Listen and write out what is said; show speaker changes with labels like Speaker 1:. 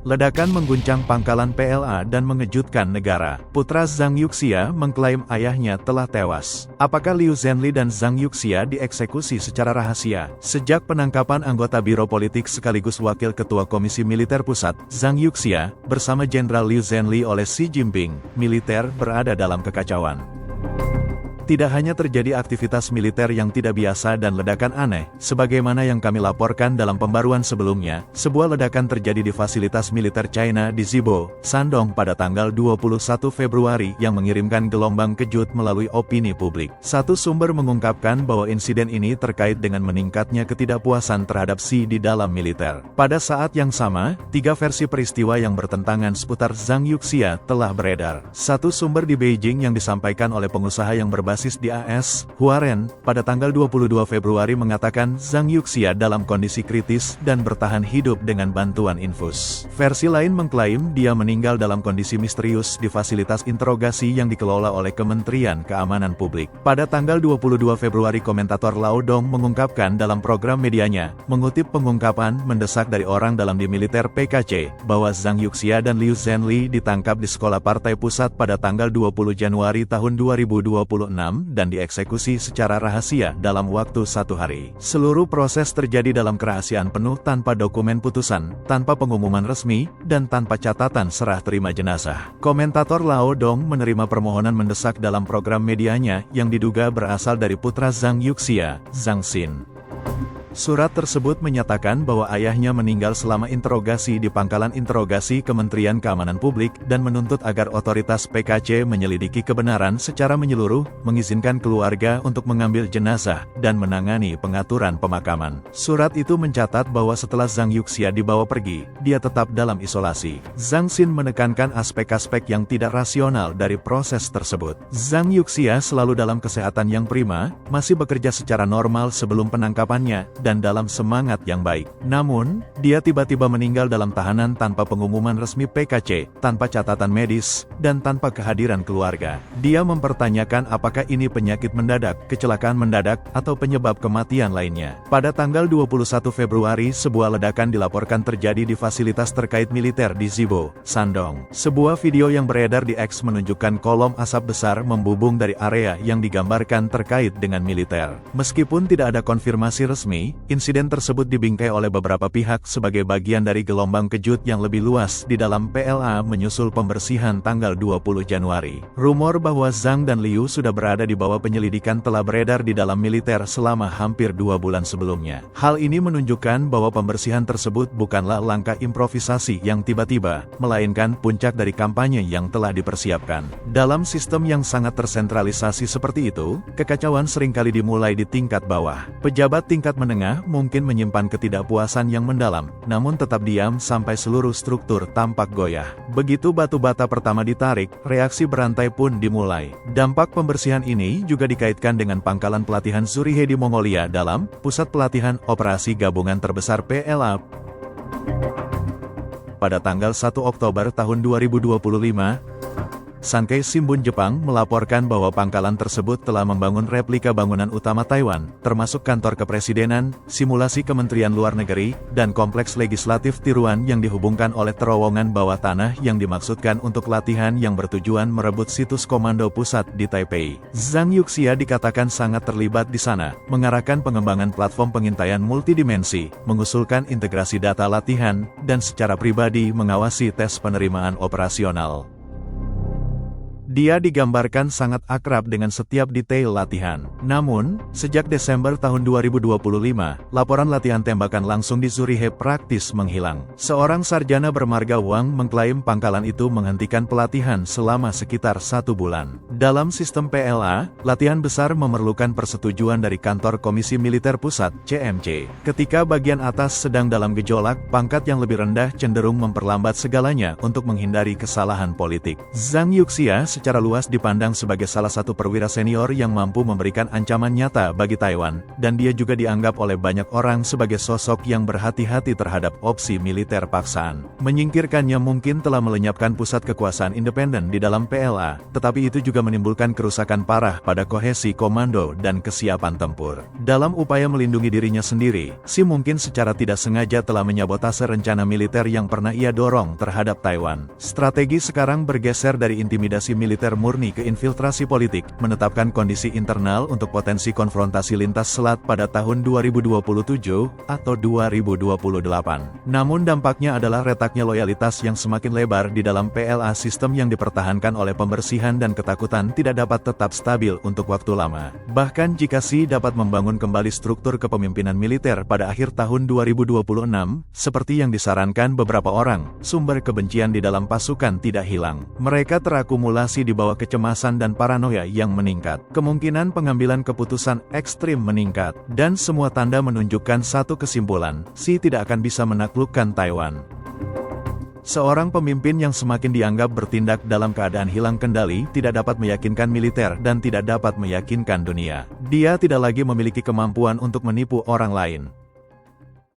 Speaker 1: Ledakan mengguncang pangkalan PLA dan mengejutkan negara. Putra Zhang Yuxia mengklaim ayahnya telah tewas. Apakah Liu Zhenli dan Zhang Yuxia dieksekusi secara rahasia? Sejak penangkapan anggota Biro Politik sekaligus Wakil Ketua Komisi Militer Pusat, Zhang Yuxia, bersama Jenderal Liu Zhenli oleh Xi Jinping, militer berada dalam kekacauan. Tidak hanya terjadi aktivitas militer yang tidak biasa dan ledakan aneh, sebagaimana yang kami laporkan dalam pembaruan sebelumnya, sebuah ledakan terjadi di fasilitas militer China di Zibo, Shandong pada tanggal 21 Februari yang mengirimkan gelombang kejut melalui opini publik. Satu sumber mengungkapkan bahwa insiden ini terkait dengan meningkatnya ketidakpuasan terhadap Xi di dalam militer. Pada saat yang sama, 3 versi peristiwa yang bertentangan seputar Zhang Yuxia telah beredar. Satu sumber di Beijing yang disampaikan oleh pengusaha yang berbasis di AS, Huaren, pada tanggal 22 Februari mengatakan Zhang Yuxia dalam kondisi kritis dan bertahan hidup dengan bantuan infus. Versi lain mengklaim dia meninggal dalam kondisi misterius di fasilitas interogasi yang dikelola oleh Kementerian Keamanan Publik. Pada tanggal 22 Februari komentator Lao Dong mengungkapkan dalam program medianya, mengutip pengungkapan mendesak dari orang dalam di militer PKC, bahwa Zhang Yuxia dan Liu Zhenli ditangkap di sekolah partai pusat pada tanggal 20 Januari tahun 2026 dan dieksekusi secara rahasia dalam waktu 1 hari. Seluruh proses terjadi dalam kerahasiaan penuh tanpa dokumen putusan, tanpa pengumuman resmi, dan tanpa catatan serah terima jenazah. Komentator Lao Dong menerima permohonan mendesak dalam program medianya yang diduga berasal dari putra Zhang Yuxia, Zhang Xin. Surat tersebut menyatakan bahwa ayahnya meninggal selama interogasi di pangkalan interogasi Kementerian Keamanan Publik dan menuntut agar otoritas PKC menyelidiki kebenaran secara menyeluruh, mengizinkan keluarga untuk mengambil jenazah, dan menangani pengaturan pemakaman. Surat itu mencatat bahwa setelah Zhang Yuxia dibawa pergi, dia tetap dalam isolasi. Zhang Xin menekankan aspek-aspek yang tidak rasional dari proses tersebut. Zhang Yuxia selalu dalam kesehatan yang prima, masih bekerja secara normal sebelum penangkapannya, dan dalam semangat yang baik. Namun, dia tiba-tiba meninggal dalam tahanan tanpa pengumuman resmi PKC, tanpa catatan medis, dan tanpa kehadiran keluarga. Dia mempertanyakan apakah ini penyakit mendadak, kecelakaan mendadak, atau penyebab kematian lainnya. Pada tanggal 21 Februari, sebuah ledakan dilaporkan terjadi di fasilitas terkait militer di Zibo, Shandong. Sebuah video yang beredar di X menunjukkan kolom asap besar membubung dari area yang digambarkan terkait dengan militer. Meskipun tidak ada konfirmasi resmi, insiden tersebut dibingkai oleh beberapa pihak sebagai bagian dari gelombang kejut yang lebih luas di dalam PLA menyusul pembersihan tanggal 20 Januari. Rumor bahwa Zhang dan Liu sudah berada di bawah penyelidikan telah beredar di dalam militer selama hampir 2 bulan sebelumnya. Hal ini menunjukkan bahwa pembersihan tersebut bukanlah langkah improvisasi yang tiba-tiba, melainkan puncak dari kampanye yang telah dipersiapkan. Dalam sistem yang sangat tersentralisasi seperti itu, kekacauan seringkali dimulai di tingkat bawah. Pejabat tingkat menengah mungkin menyimpan ketidakpuasan yang mendalam, namun tetap diam sampai seluruh struktur tampak goyah. Begitu batu bata pertama ditarik, reaksi berantai pun dimulai. Dampak pembersihan ini juga dikaitkan dengan pangkalan pelatihan Zurihe di Mongolia dalam Pusat Pelatihan Operasi Gabungan Terbesar PLA. Pada tanggal 1 Oktober tahun 2025, Sankei Shimbun Jepang melaporkan bahwa pangkalan tersebut telah membangun replika bangunan utama Taiwan, termasuk kantor kepresidenan, simulasi Kementerian Luar Negeri, dan kompleks legislatif tiruan yang dihubungkan oleh terowongan bawah tanah yang dimaksudkan untuk latihan yang bertujuan merebut situs komando pusat di Taipei. Zhang Yuxia dikatakan sangat terlibat di sana, mengarahkan pengembangan platform pengintaian multidimensi, mengusulkan integrasi data latihan, dan secara pribadi mengawasi tes penerimaan operasional. Dia digambarkan sangat akrab dengan setiap detail latihan. Namun, sejak Desember tahun 2025, laporan latihan tembakan langsung di Zurihe praktis menghilang. Seorang sarjana bermarga Wang mengklaim pangkalan itu menghentikan pelatihan selama sekitar 1 bulan. Dalam sistem PLA, latihan besar memerlukan persetujuan dari Kantor Komisi Militer Pusat, CMC. Ketika bagian atas sedang dalam gejolak, pangkat yang lebih rendah cenderung memperlambat segalanya untuk menghindari kesalahan politik. Zhang Yuxia secara luas dipandang sebagai salah satu perwira senior yang mampu memberikan ancaman nyata bagi Taiwan, dan dia juga dianggap oleh banyak orang sebagai sosok yang berhati-hati terhadap opsi militer paksaan. Menyingkirkannya mungkin telah melenyapkan pusat kekuasaan independen di dalam PLA, tetapi itu juga menimbulkan kerusakan parah pada kohesi komando dan kesiapan tempur. Dalam upaya melindungi dirinya sendiri, Xi mungkin secara tidak sengaja telah menyabotase rencana militer yang pernah ia dorong terhadap Taiwan. Strategi sekarang bergeser dari intimidasi militer murni ke infiltrasi politik, menetapkan kondisi internal untuk potensi konfrontasi lintas selat pada tahun 2027 atau 2028. Namun dampaknya adalah retaknya loyalitas yang semakin lebar di dalam PLA, sistem yang dipertahankan oleh pembersihan dan ketakutan tidak dapat tetap stabil untuk waktu lama. Bahkan jika Xi dapat membangun kembali struktur kepemimpinan militer pada akhir tahun 2026, seperti yang disarankan beberapa orang, sumber kebencian di dalam pasukan tidak hilang. Mereka terakumulasi di bawah kecemasan dan paranoia yang meningkat. Kemungkinan pengambilan keputusan ekstrim meningkat, dan semua tanda menunjukkan satu kesimpulan: Xi tidak akan bisa menaklukkan Taiwan. Seorang pemimpin yang semakin dianggap bertindak dalam keadaan hilang kendali tidak dapat meyakinkan militer dan tidak dapat meyakinkan dunia. Dia tidak lagi memiliki kemampuan untuk menipu orang lain.